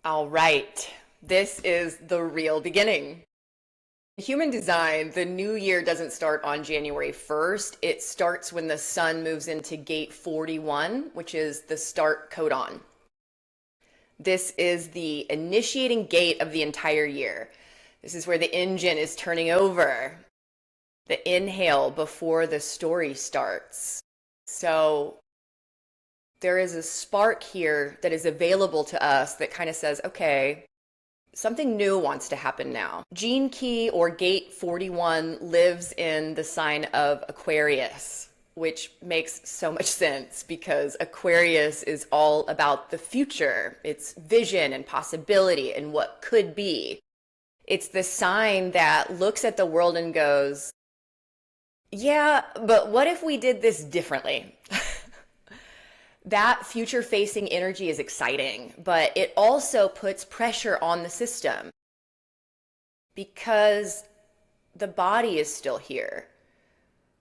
All right, this is the real beginning. Human design, the new year doesn't start on January 1st. It starts when the sun moves into gate 41, which is the Start Codon. This is the initiating gate of the entire year. This is where the engine is turning over, the inhale before the story starts. So there is a spark here that is available to us that kind of says, okay, something new wants to happen now. Gene key or gate 41 lives in the sign of Aquarius, which makes so much sense because Aquarius is all about the future. It's vision and possibility and what could be. It's the sign that looks at the world and goes, yeah, but what if we did this differently? That future-facing energy is exciting, but it also puts pressure on the system because the body is still here.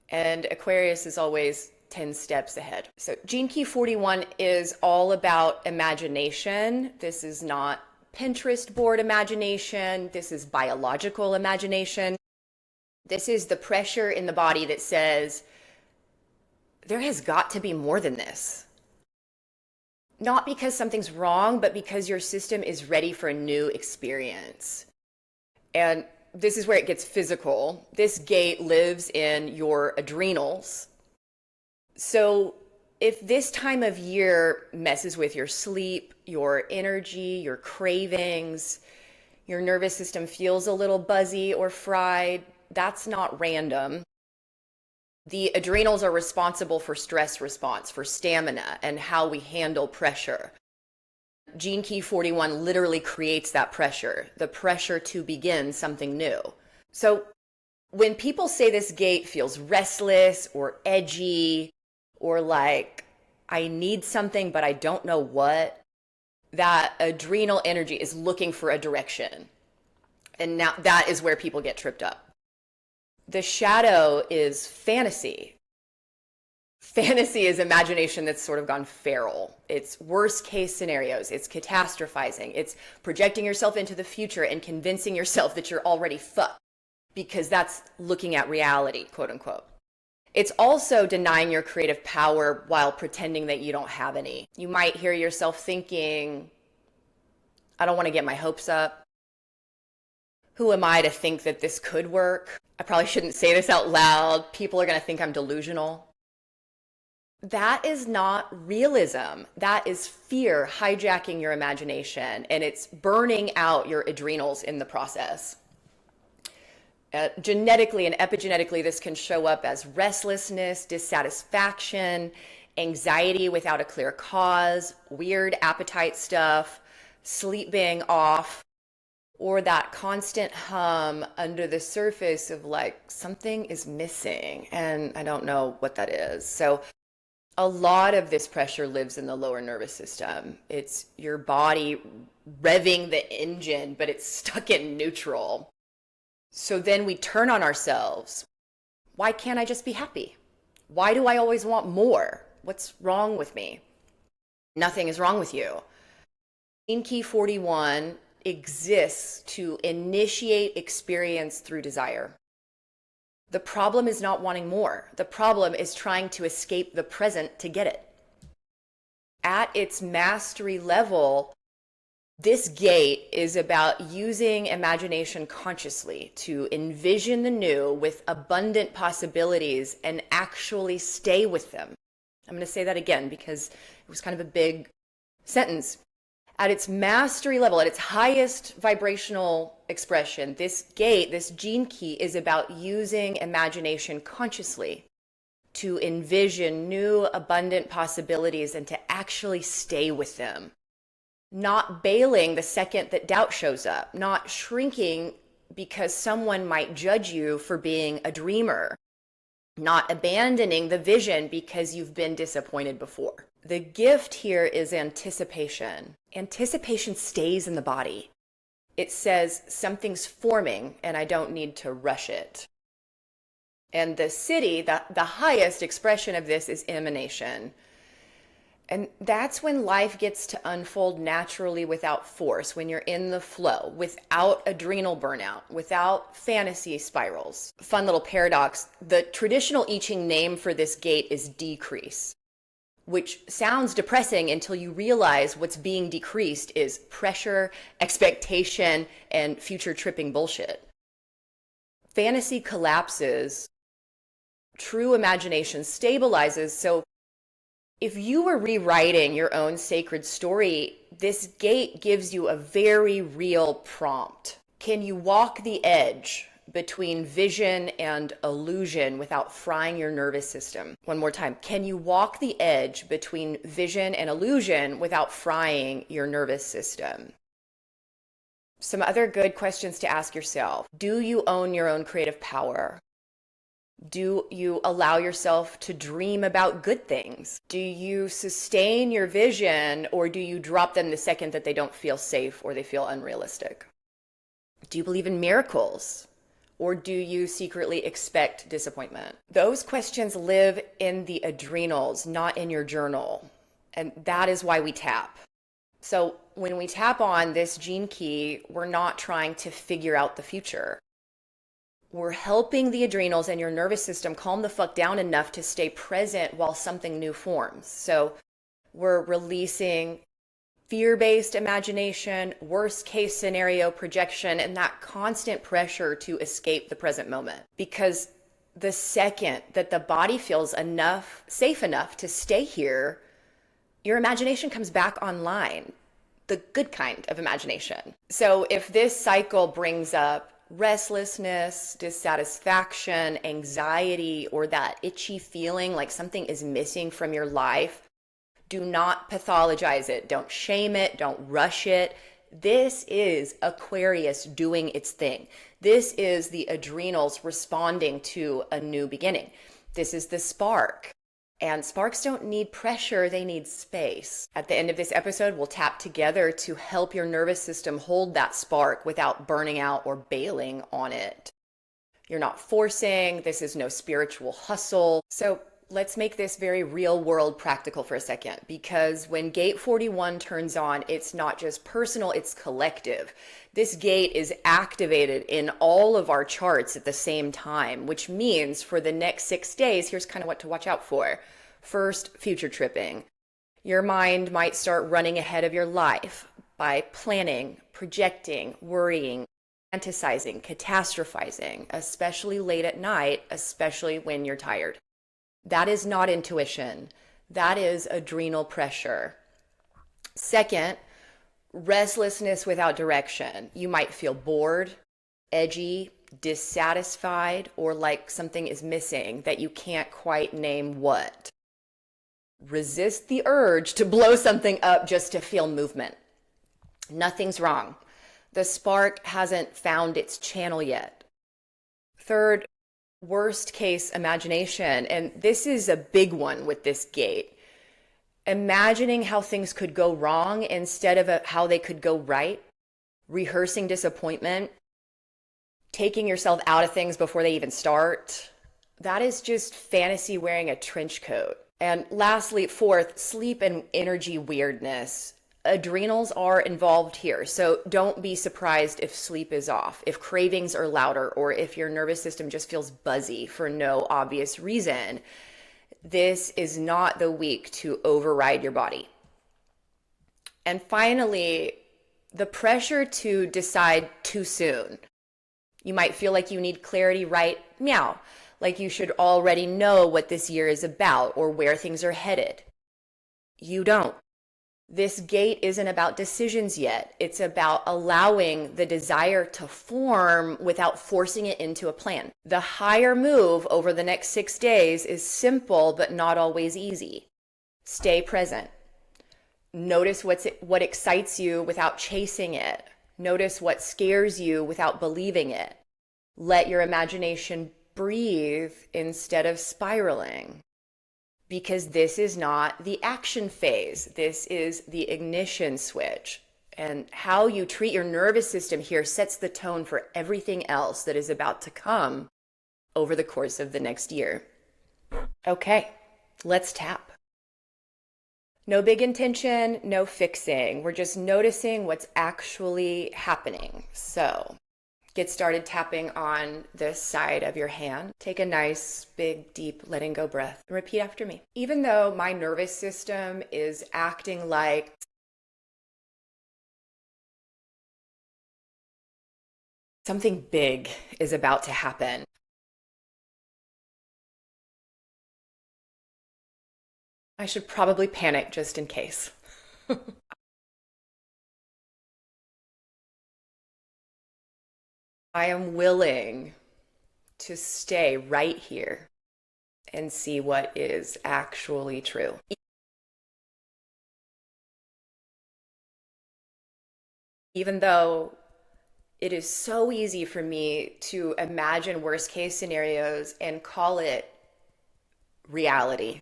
And Aquarius is always 10 steps ahead. So Gene Key 41 is all about imagination. This is not Pinterest board imagination. This is biological imagination. This is the pressure in the body that says, there has got to be more than this. Not because something's wrong, but because your system is ready for a new experience. And this is where it gets physical. This gate lives in your adrenals. So if this time of year messes with your sleep, your energy, your cravings, your nervous system feels a little buzzy or fried, that's not random. The adrenals are responsible for stress response, for stamina, and how we handle pressure. Gene Key 41 literally creates that pressure, the pressure to begin something new. So when people say this gate feels restless or edgy, or like, I need something, but I don't know what, that adrenal energy is looking for a direction. And now that is where people get tripped up. The shadow is fantasy. Fantasy is imagination that's sort of gone feral. It's worst case scenarios. It's catastrophizing. It's projecting yourself into the future and convincing yourself that you're already fucked because that's looking at reality, quote unquote. It's also denying your creative power while pretending that you don't have any. You might hear yourself thinking, I don't want to get my hopes up. Who am I to think that this could work? I probably shouldn't say this out loud. People are going to think I'm delusional. That is not realism. That is fear hijacking your imagination, and it's burning out your adrenals in the process. Genetically and epigenetically, this can show up as restlessness, dissatisfaction, anxiety without a clear cause, weird appetite stuff, sleep being off, or that constant hum under the surface of like something is missing and I don't know what that is. So a lot of this pressure lives in the lower nervous system. It's your body revving the engine, but it's stuck in neutral. So then we turn on ourselves. Why can't I just be happy? Why do I always want more? What's wrong with me? Nothing is wrong with you. Gene Key 41 exists to initiate experience through desire. The problem is not wanting more. The problem is trying to escape the present to get it. At its mastery level, this gate is about using imagination consciously to envision the new with abundant possibilities and actually stay with them. I'm going to say that again because it was kind of a big sentence. At its mastery level, at its highest vibrational expression, this gate, this gene key is about using imagination consciously to envision new abundant possibilities and to actually stay with them. Not bailing the second that doubt shows up, not shrinking because someone might judge you for being a dreamer, not abandoning the vision because you've been disappointed before. The gift here is anticipation. Anticipation stays in the body. It says something's forming and I don't need to rush it. And the city, the highest expression of this is emanation. And that's when life gets to unfold naturally without force, when you're in the flow, without adrenal burnout, without fantasy spirals. Fun little paradox. The traditional I Ching name for this gate is decrease, which sounds depressing until you realize what's being decreased is pressure, expectation, and future tripping bullshit. Fantasy collapses, true imagination stabilizes. So if you were rewriting your own sacred story, this gate gives you a very real prompt. Can you walk the edge between vision and illusion without frying your nervous system? One more time. Can you walk the edge between vision and illusion without frying your nervous system? Some other good questions to ask yourself. Do you own your own creative power? Do you allow yourself to dream about good things? Do you sustain your vision, or do you drop them the second that they don't feel safe or they feel unrealistic? Do you believe in miracles, or do you secretly expect disappointment? Those questions live in the adrenals, not in your journal. And that is why we tap. So when we tap on this gene key, we're not trying to figure out the future. We're helping the adrenals and your nervous system calm the fuck down enough to stay present while something new forms. So we're releasing fear-based imagination, worst case scenario projection, and that constant pressure to escape the present moment. Because the second that the body feels safe enough to stay here, your imagination comes back online, the good kind of imagination. So if this cycle brings up restlessness, dissatisfaction, anxiety, or that itchy feeling like something is missing from your life, do not pathologize it. Don't shame it. Don't rush it. This is Aquarius doing its thing. This is the adrenals responding to a new beginning. This is the spark. And sparks don't need pressure, they need space. At the end of this episode, we'll tap together to help your nervous system hold that spark without burning out or bailing on it. You're not forcing, this is no spiritual hustle. So let's make this very real world practical for a second, because when gate 41 turns on, it's not just personal, it's collective. This gate is activated in all of our charts at the same time, which means for the next 6 days, here's kind of what to watch out for. First, future tripping. Your mind might start running ahead of your life by planning, projecting, worrying, fantasizing, catastrophizing, especially late at night, especially when you're tired. That is not intuition. That is adrenal pressure. Second, restlessness without direction. You might feel bored, edgy, dissatisfied, or like something is missing that you can't quite name what. Resist the urge to blow something up just to feel movement. Nothing's wrong. The spark hasn't found its channel yet. Third, worst case imagination. And this is a big one with this gate. Imagining how things could go wrong instead of how they could go right. Rehearsing disappointment. Taking yourself out of things before they even start. That is just fantasy wearing a trench coat. And lastly, fourth, sleep and energy weirdness. Adrenals are involved here, so don't be surprised if sleep is off, if cravings are louder, or if your nervous system just feels buzzy for no obvious reason. This is not the week to override your body. And finally, the pressure to decide too soon. You might feel like you need clarity right meow, like you should already know what this year is about or where things are headed. You don't. This gate isn't about decisions yet. It's about allowing the desire to form without forcing it into a plan. The higher move over the next 6 days is simple, but not always easy. Stay present. Notice what excites you without chasing it. Notice what scares you without believing it. Let your imagination breathe instead of spiraling. Because this is not the action phase. This is the ignition switch. And how you treat your nervous system here sets the tone for everything else that is about to come over the course of the next year. Okay, let's tap. No big intention, no fixing. We're just noticing what's actually happening. So get started tapping on the side of your hand. Take a nice, big, deep letting go breath and repeat after me. Even though my nervous system is acting like something big is about to happen, I should probably panic just in case. I am willing to stay right here and see what is actually true. Even though it is so easy for me to imagine worst case scenarios and call it reality.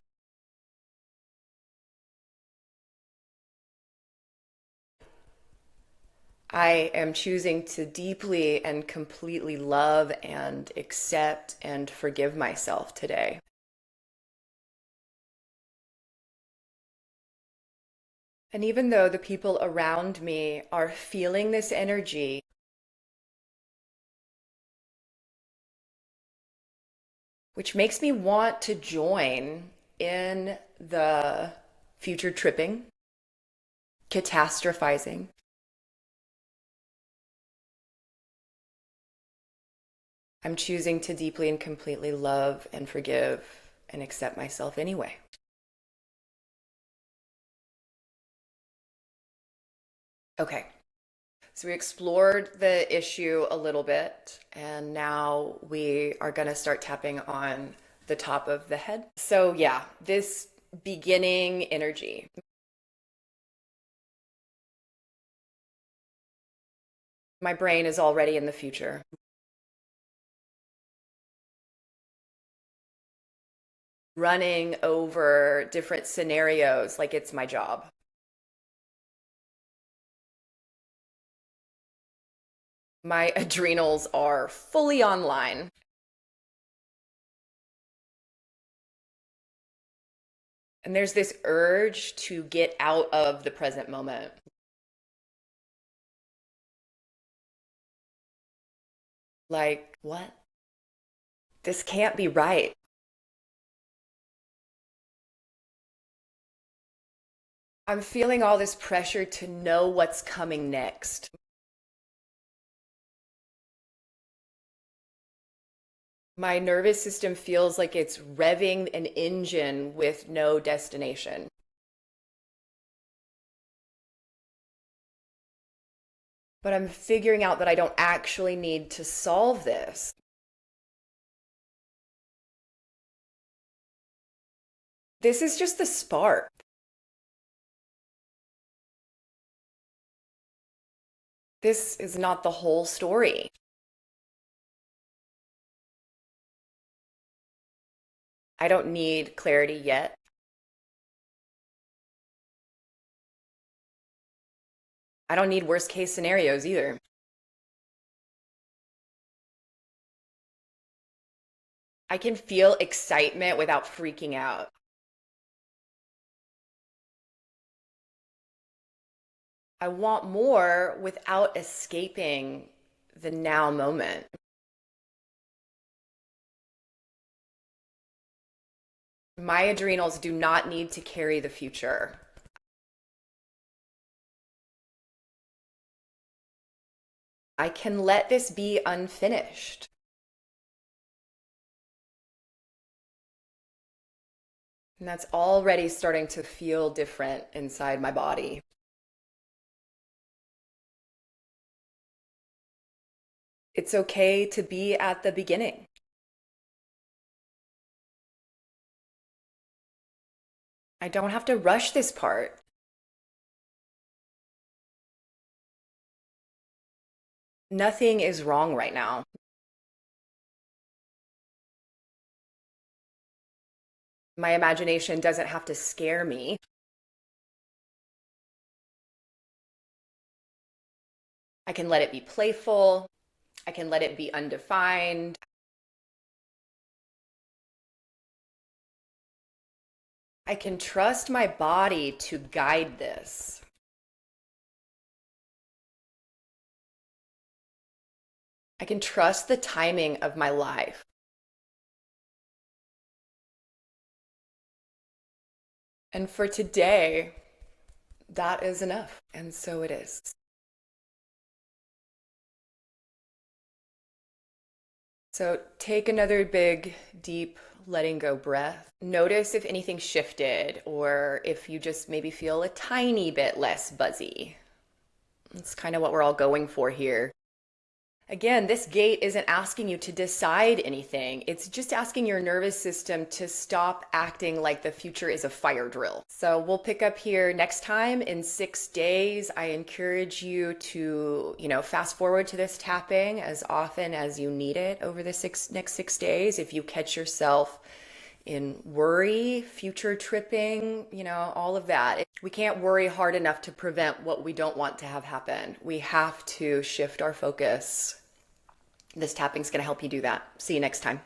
I am choosing to deeply and completely love and accept and forgive myself today. And even though the people around me are feeling this energy, which makes me want to join in the future tripping, catastrophizing, I'm choosing to deeply and completely love and forgive and accept myself anyway. Okay, so we explored the issue a little bit, and now we are going to start tapping on the top of the head. So, yeah, this beginning energy. My brain is already in the future, running over different scenarios like it's my job. My adrenals are fully online. And there's this urge to get out of the present moment. Like, what? This can't be right. I'm feeling all this pressure to know what's coming next. My nervous system feels like it's revving an engine with no destination. But I'm figuring out that I don't actually need to solve this. This is just the spark. This is not the whole story. I don't need clarity yet. I don't need worst case scenarios either. I can feel excitement without freaking out. I want more without escaping the now moment. My adrenals do not need to carry the future. I can let this be unfinished. And that's already starting to feel different inside my body. It's okay to be at the beginning. I don't have to rush this part. Nothing is wrong right now. My imagination doesn't have to scare me. I can let it be playful. I can let it be undefined. I can trust my body to guide this. I can trust the timing of my life. And for today, that is enough. And so it is. So take another big, deep, letting go breath. Notice if anything shifted or if you just maybe feel a tiny bit less buzzy. That's kind of what we're all going for here. Again, this gate isn't asking you to decide anything. It's just asking your nervous system to stop acting like the future is a fire drill. So we'll pick up here next time in 6 days. I encourage you to, fast forward to this tapping as often as you need it over the next 6 days. If you catch yourself in worry, future tripping, all of that. We can't worry hard enough to prevent what we don't want to have happen. We have to shift our focus. This tapping's going to help you do that. See you next time.